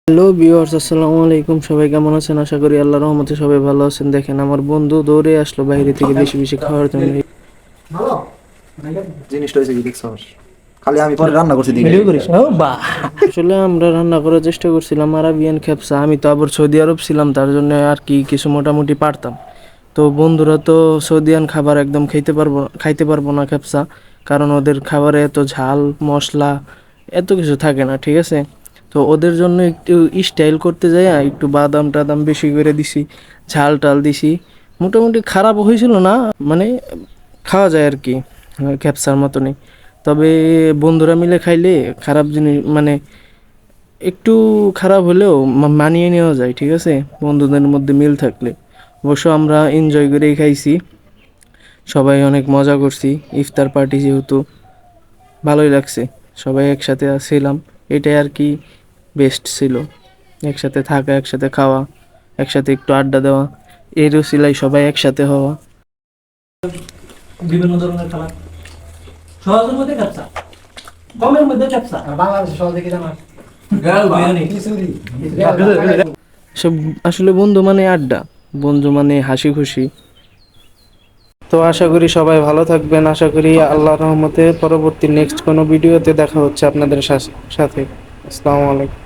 Hello viewers, আসসালামু আলাইকুম। সবাই কেমন আছেন? আশা করি আল্লাহর রহমতে সবাই ভালো আছেন। দেখেন, আমার বন্ধু দৌড়ে আসলো বাইরে থেকে বেশি বেশি খাওয়ার জন্য। জিনিসটা হয়েছে কি দেখছস? খালি আমি পরে রান্না করছি দিকে। ভিডিও করিস ও বাহ। আসলে আমরা রান্না করার চেষ্টা করছিলাম আরাবিয়ান খেপসা। আমি তো আবার সৌদি আরব ছিলাম, তার জন্য আর কি কিছু মোটামুটি পারতাম। তো বন্ধুরা তো সৌদিয়ান খাবার একদম খাইতে পারবো না খেপসা, কারণ ওদের খাবারে এত ঝাল মশলা এত কিছু থাকে না, ঠিক আছে? তো ওদের জন্য একটু স্টাইল করতে যাই, একটু বাদাম টাদাম বেশি করে দিছি, ঝাল টাল দিছি। মোটামুটি খারাপ হয়েছিল না, মানে খাওয়া যায় আর কি, ক্যাপসার মতনই। তবে বন্ধুরা মিলে খাইলে খারাপ জিনিস মানে একটু খারাপ হলেও মানিয়ে নেওয়া যায়, ঠিক আছে, বন্ধুদের মধ্যে মিল থাকলে। অবশ্য আমরা এনজয় করেই খাইছি, সবাই অনেক মজা করছি। ইফতার পার্টি যেহেতু, ভালোই লাগছে, সবাই একসাথে ছিলাম, এটাই আর কি বেস্ট ছিল। একসাথে থাকা, একসাথে খাওয়া, একসাথে একটু আড্ডা দেওয়া, এর উসিলাই সবাই একসাথে হওয়া। বিভিন্ন ধরনের খেলা সহজের মধ্যে ক্যাপসা, কমের মধ্যে ক্যাপসা, বাংলাদেশে সহজে কি জানা সব আসলে বন্ধু মানে আড্ডা, বন্ধু মানে হাসি খুশি। তো আশা করি সবাই ভালো থাকবেন। আশা করি আল্লাহর রহমতে পরবর্তী নেক্সট কোনো ভিডিওতে দেখা হচ্ছে আপনাদের সাথে। আসসালামু আলাইকুম।